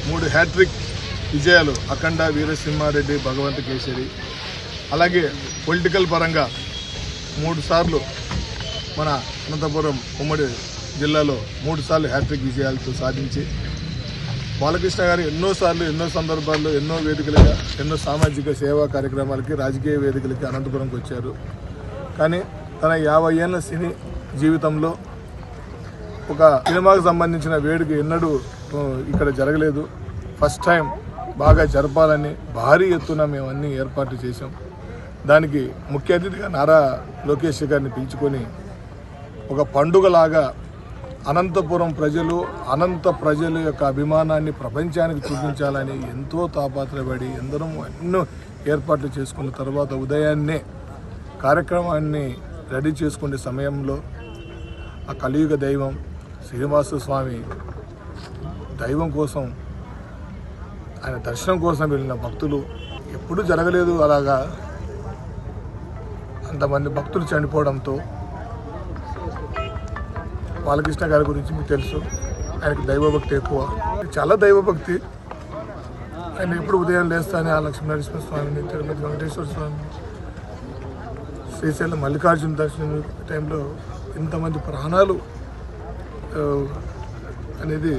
3 hat trick విజయాలు అఖండ, వీరసింహారెడ్డి, భగవంత్ కేసరి. అలాగే political పరంగా 3 సార్లు మన అనంతపురం ఉమ్మడి జిల్లాలో 3 సార్లు హ్యాట్రిక్ విజయాలతో సాధించి బాలకృష్ణ గారు ఎన్నోసార్లు ఎన్నో సందర్భాల్లో ఎన్నో వేదికలుగా ఎన్నో సామాజిక సేవా కార్యక్రమాలకి రాజకీయ వేదికలకి అనంతపురంకి వచ్చారు. కానీ తన 50 ఏళ్ల సినీ జీవితంలో ఒక సినిమాకు సంబంధించిన వేడుక ఎన్నడూ ఇక్కడ జరగలేదు. ఫస్ట్ టైం బాగా జరపాలని భారీ ఎత్తున మేము అన్నీ ఏర్పాట్లు చేసాం. దానికి ముఖ్య అతిథిగా నారా లోకేష్ గారిని పిలుచుకొని ఒక పండుగలాగా అనంతపురం ప్రజల యొక్క అభిమానాన్ని ప్రపంచానికి చూపించాలని ఎంతో తాపత్రయపడి ఎన్నో ఏర్పాట్లు చేసుకున్న తర్వాత ఉదయాన్నే కార్యక్రమాన్ని రెడీ చేసుకునే సమయంలో ఆ కలియుగ దైవం శ్రీనివాస స్వామి దైవం కోసం ఆయన దర్శనం కోసం వెళ్ళిన భక్తులు ఎప్పుడూ జరగలేదు. అలాగా అంతమంది భక్తులు చనిపోవడంతో బాలకృష్ణ గారి గురించి మీకు తెలుసు, ఆయనకి దైవభక్తి ఎక్కువ, చాలా దైవభక్తి. ఆయన ఎప్పుడు ఉదయం లేస్తానే ఆ లక్ష్మీనరసింహ స్వామిని, తిరుపతి వెంకటేశ్వర స్వామిని, శ్రీశైలం మల్లికార్జున దర్శనం టైంలో ఇంతమంది ప్రాణాలు అనేది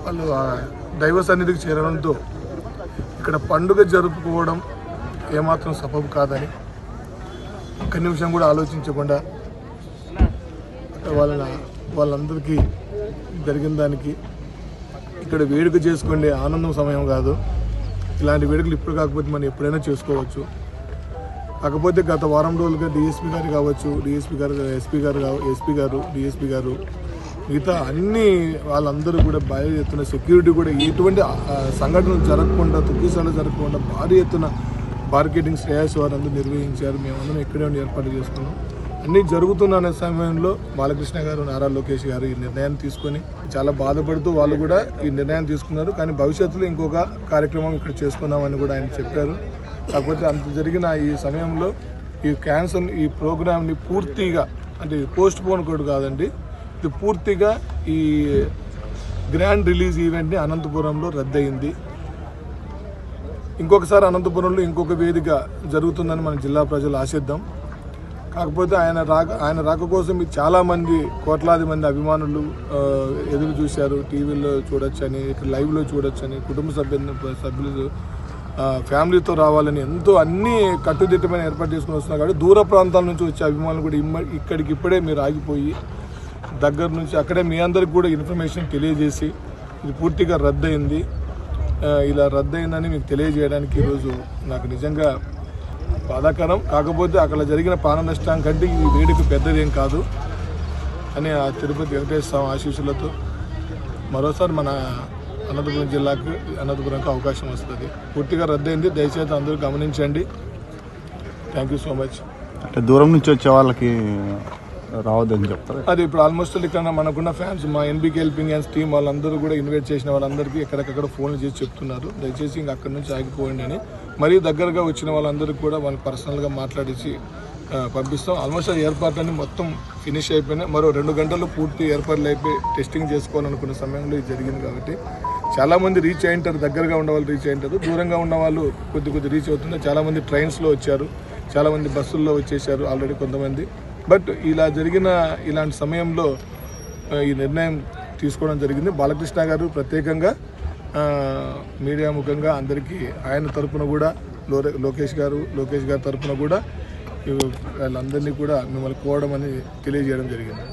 వాళ్ళు ఆ దైవ సన్నిధికి చేరడంతో ఇక్కడ పండుగ జరుపుకోవడం ఏమాత్రం సబబు కాదని ఒక్క నిమిషం కూడా ఆలోచించకుండా వాళ్ళందరికీ జరిగిన దానికి ఇక్కడ వేడుక చేసుకునే ఆనందం సమయం కాదు. ఇలాంటి వేడుకలు ఇప్పుడు కాకపోతే మనం ఎప్పుడైనా చేసుకోవచ్చు. కాకపోతే గత వారం రోజులుగా డిఎస్పీ గారు కావచ్చు, ఎస్పీ గారు మిగతా అన్ని వాళ్ళందరూ కూడా భారీ ఎత్తున సెక్యూరిటీ కూడా ఎటువంటి సంఘటనలు జరగకుండా, తొక్కిసాలు జరగకుండా భారీ ఎత్తున మార్కెటింగ్ శ్రేయస్ వారు అందరూ నిర్వహించారు. మేమందరం ఇక్కడే ఉండి ఏర్పాటు చేసుకున్నాం. అన్నీ జరుగుతున్న సమయంలో బాలకృష్ణ గారు, నారా లోకేష్ గారు ఈ నిర్ణయాన్ని తీసుకొని చాలా బాధపడుతూ వాళ్ళు కూడా ఈ నిర్ణయాన్ని తీసుకున్నారు. కానీ భవిష్యత్తులో ఇంకొక కార్యక్రమం ఇక్కడ చేసుకున్నామని కూడా ఆయన చెప్పారు. కాకపోతే అంత జరిగిన ఈ సమయంలో ఈ ప్రోగ్రామ్ని పూర్తిగా, అంటే పోస్ట్ పోన్ కూడా కాదండి, ఇది పూర్తిగా ఈ గ్రాండ్ రిలీజ్ ఈవెంట్ని అనంతపురంలో రద్దయింది. ఇంకొకసారి అనంతపురంలో ఇంకొక వేదిక జరుగుతుందని మన జిల్లా ప్రజలు ఆశిద్దాం. కాకపోతే ఆయన రాక కోసం చాలామంది, కోట్లాది మంది అభిమానులు ఎదురు చూశారు. టీవీలో చూడొచ్చని, ఇక్కడ లైవ్లో చూడొచ్చని, కుటుంబ సభ్యులు ఫ్యామిలీతో రావాలని ఎంతో అన్ని కట్టుదిట్టమైన ఏర్పాటు చేసుకుని వస్తున్నారు. కాబట్టి దూర ప్రాంతాల నుంచి వచ్చే అభిమానులు కూడా ఇక్కడికిప్పుడే మీరు ఆగిపోయి దగ్గర నుంచి అక్కడే మీ అందరికి కూడా ఇన్ఫర్మేషన్ తెలియజేసి ఇది పూర్తిగా రద్దయింది, ఇలా రద్దయిందని మీకు తెలియజేయడానికి ఈరోజు నాకు నిజంగా బాధాకరం. కాకపోతే అక్కడ జరిగిన ప్రాణ నష్టం కంటే ఈ వేడుక పెద్దదేం కాదు అని ఆ తిరుపతి వెంకటేశ్వర స్వామి ఆశీస్సులతో మరోసారి మన అనంతపురంకి అవకాశం వస్తుంది. పూర్తిగా రద్దయింది, దయచేసి అందరూ గమనించండి. Thank you so much. అంటే దూరం నుంచి వచ్చే వాళ్ళకి రావద్దని చెప్తారు. అది ఇప్పుడు ఆల్మోస్ట్ ఇక్కడ మనకున్న ఫ్యాన్స్, మా ఎన్బీకే హెల్పింగ్ హ్యాండ్స్ టీం వాళ్ళందరూ కూడా ఇన్వైట్ చేసిన వాళ్ళందరికీ ఎక్కడెక్కడ ఫోన్లు చేసి చెప్తున్నారు, దయచేసి ఇంక అక్కడి నుంచి ఆగిపోండి అని. మరీ దగ్గరగా వచ్చిన వాళ్ళందరికీ కూడా వాళ్ళు పర్సనల్గా మాట్లాడేసి పంపిస్తాం. ఆల్మోస్ట్ ఆ ఏర్పాట్లన్నీ మొత్తం ఫినిష్ అయిపోయినాయి. మరో 2 గంటల్లో పూర్తి ఏర్పాట్లు అయిపోయి టెస్టింగ్ చేసుకోవాలనుకున్న సమయంలో ఇది జరిగింది. కాబట్టి చాలామంది రీచ్ అయింటారు, దగ్గరగా ఉన్న వాళ్ళు రీచ్ అయింటారు, దూరంగా ఉన్న వాళ్ళు కొద్ది రీచ్ అవుతున్నారు. చాలామంది ట్రైన్స్లో వచ్చారు, చాలామంది బస్సుల్లో వచ్చేసారు ఆల్రెడీ కొంతమంది. బట్ ఇలాంటి సమయంలో ఈ నిర్ణయం తీసుకోవడం జరిగింది. బాలకృష్ణ గారు ప్రత్యేకంగా మీడియా ముఖంగా అందరికీ ఆయన తరపున కూడా లోకేష్ గారి తరపున కూడా వాళ్ళందరినీ కూడా మిమ్మల్ని కోవడం అని తెలియజేయడం జరిగింది.